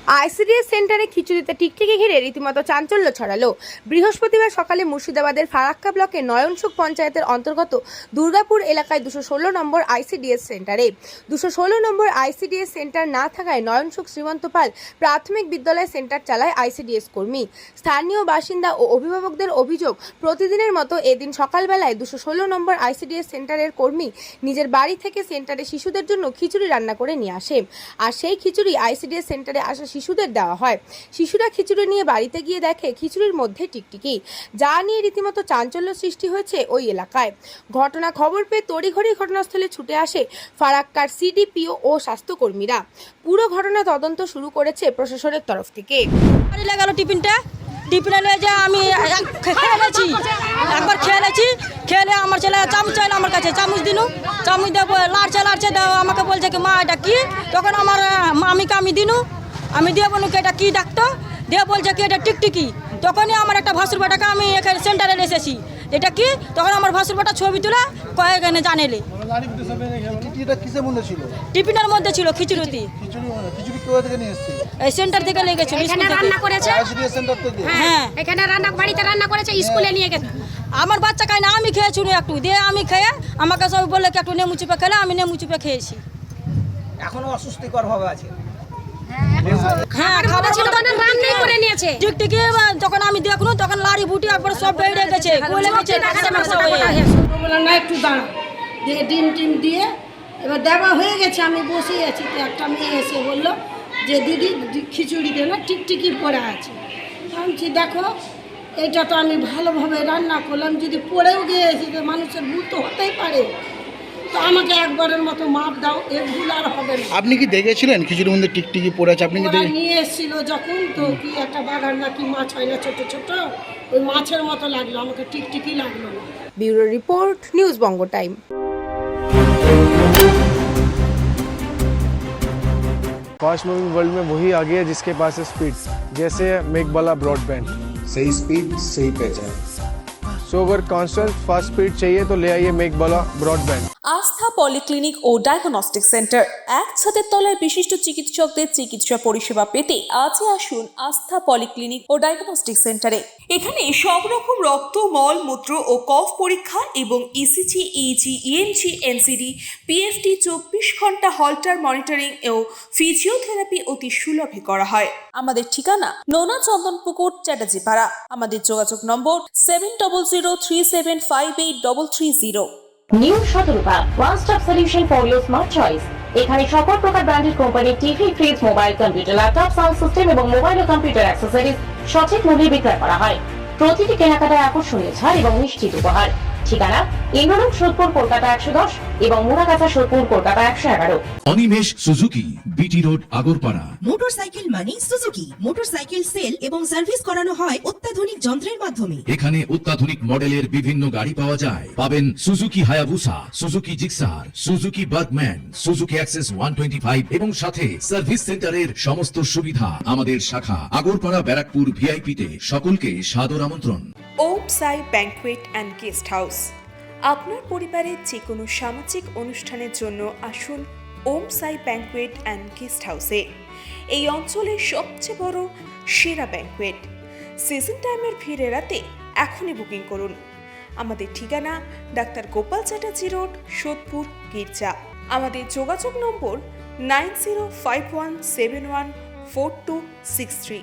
ICDS সেন্টারে খিচুড়িতে টিকটিকি ঘিরে রীতিমতো চাঞ্চল্য ছড়ালো। বৃহস্পতিবার সকালে মুর্শিদাবাদের ফারাক্কা ব্লকের নয়নসুখ পঞ্চায়েতের অন্তর্গত দুর্গাপুর এলাকায় 216 নম্বর আইসিডিএস সেন্টারে 216 নম্বর আইসিডিএস সেন্টার না থাকায় নয়নসুখ শ্রীমন্ত পাল প্রাথমিক বিদ্যালয় সেন্টার চালায় আইসিডিএস কর্মী। স্থানীয় বাসিন্দা ও অভিভাবকদের অভিযোগ, প্রতিদিনের মতো এদিন সকালবেলায় 216 নম্বর আইসিডিএস সেন্টারের কর্মী নিজের বাড়ি থেকে সেন্টারে শিশুদের জন্য খিচুড়ি রান্না করে নিয়ে আসে। আর সেই খিচুড়ি আইসিডিএস সেন্টারে আসা শিশুদের দেওয়া হয়। শিশুরা খিচুড়ি নিয়ে বাড়িতে গিয়ে দেখে খিচুড়ির মধ্যে টিকটিকি, যা নিয়ে রীতিমতো চাঞ্চল্য সৃষ্টি হয়েছে ওই এলাকায়। ঘটনা খবর পেয়ে তড়িঘড়ি ঘটনাস্থলে ছুটে আসে ফারাক্কার সিডিপিও ও স্বাস্থ্যকর্মীরা। পুরো ঘটনা তদন্ত শুরু করেছে প্রশাসনের তরফ থেকে। টিফিনে নিয়ে যে আমি খেয়েছি, একবার খেয়েছি, খেলে আমার ছেলে চামচ চাইলো আমার কাছে, চামচ দিনু, চামচ দেবো লাড়ছে দাও, আমাকে বলছে কি মা এটা কি? তখন আমার মামিকে আমি দিনু, আমি দিয়ে বলুন কি এটা কি ডাক্তার দিয়ে বলছে কি এটা টিকটিকি। তখনই আমার একটা ভাসুর বেটাকে আমি এখানে সেন্টারে এসেছি, এটা কি? তখন আমার ভাসুর বেটা ছবি তুলে কয়েকখানে জানেলে টিফিনের মধ্যে ছিল খিচুড়ি। এই সেন্টার থেকে লেগেছিল, এখানে রান্না করেছে। হ্যাঁ, এখানে বাড়িতে রান্না করেছে, স্কুলে নিয়ে গেছে। আমার বাচ্চা খায় না, আমি খেয়েছি একটু দিয়ে, আমি খেয়ে আমাকে সব বললে কি একটু নেমু চিপে খেলে, আমি নেমু চিপে খেয়েছি। এখনো অস্বস্তিকর ভাবে আছে। হ্যাঁ, খাবার ছিল মানে রান্নাই করে নিয়েছে। টিকটিকি যখন আমি দেখলুম তখন লাড়ি বুটি একবার সব বেড়ে গেছে, গলে গেছে, না একটু দাঁড়া দিয়ে ডিম টিম দিয়ে এবার দেওয়া হয়ে গেছে। আমি বসেই আছি, তো একটা মেয়ে এসে বললো যে দিদি খিচুড়িতে না টিকটিকি পড়ে আছে। আমি দেখো এটা তো আমি ভালোভাবে রান্না করলাম, যদি পড়েও গিয়েছি তো মানুষের ভুল তো হতেই পারে, তো আমাকে একবারের মতো মাপ দাও, এর ভুল আর হবে না। আপনি কি দেখেছিলেন খিচুড়ির মধ্যে টিকটিকি পড়ে আছে? আপনি কি নিয়ে এসেছিল যখন, তো কি একটা বাগান নাকি মাছ হয় না ছোট ছোট, ওই মাছের মতো লাগলো, আমাকে টিকটিকি লাগলো না। ব্যুরো রিপোর্ট, নিউজ বঙ্গ টাইম। फास्ट मूविंग वर्ल्ड में वही आ गया जिसके पास है स्पीड, जैसे मेघबाला ब्रॉडबैंड। सही स्पीड सही पहचान। सो अगर कांस्टेंट फास्ट स्पीड चाहिए तो ले आइए मेघबाला ब्रॉडबैंड। আস্থা পলিক্লিনিক ও ডায়াগনস্টিক সেন্টার, এক ছাদের তলায় বিশিষ্ট চিকিৎসকদের চিকিৎসা পরিষেবা পেতে আজই আসুন আস্থা পলিক্লিনিক ও ডায়াগনস্টিক সেন্টারে। এখানে সব রকম রক্ত, মল, মূত্র ও কফ পরীক্ষা এবং ECG, easy, ENG, NCD, PFT 24 ঘন্টা হল্টার মনিটরিং ও ফিজিওথেরাপি অতি সুলভে করা হয়। আমাদের ঠিকানা নোনা চন্দনপুকুর, চ্যাটার্জিপাড়া। আমাদের যোগাযোগ নম্বর 7003758330। New Shatarupa, one stop solution for your smart choice. এখানে সকল প্রকার ব্র্যান্ডেড কোম্পানির TV, fridge, mobile, computer, laptop, sound system এবং মোবাইল ও কম্পিউটার অ্যাক্সেসরিজ সঠিক মূল্যে বিক্রয় করা হয়। প্রতিটি কেনাকাটায় আকর্ষণীয় ছাড় এবং নিশ্চিত উপহার। ঠিকানা ইন্দ্রলোক, সোদপুর, কলকাতা 110 এবং Muragachha, Sodepur, Kolkata 111। Animesh Suzuki, BT road, Agarpara. Motorcycle মানে সুজুকি। মোটরসাইকেল সেল এবং সার্ভিস করানো হয় অত্যাধুনিক যন্ত্রের মাধ্যমে। এখানে অত্যাধুনিক মডেলের বিভিন্ন গাড়ি পাওয়া যায়। পাবেন Suzuki Hayabusa, Suzuki Gixxer, Suzuki Bergman, Suzuki access 125 এবং সাথে সার্ভিস সেন্টারের সমস্ত সুবিধা। আমাদের শাখা আগরপাড়া, ব্যারাকপুর ভিআইপি তে। সকলকে সাদর আমন্ত্রণ। ওম সাই ব্যাংকুয়েট অ্যান্ড গেস্ট হাউস। আপনার পরিবারের যে কোনো সামাজিক অনুষ্ঠানের জন্য আসুন ওম সাই ব্যাংকুয়েট অ্যান্ড গেস্ট হাউসে। এই অঞ্চলের সবচেয়ে বড় সেরা ব্যাংকুয়েট। সিজন টাইমের ভিড় এড়াতে এখনই বুকিং করুন। আমাদের ঠিকানা ডাক্তার গোপাল চ্যাটার্জি রোড, সোদপুর, গির্জা। আমাদের যোগাযোগ নম্বর 9051714263।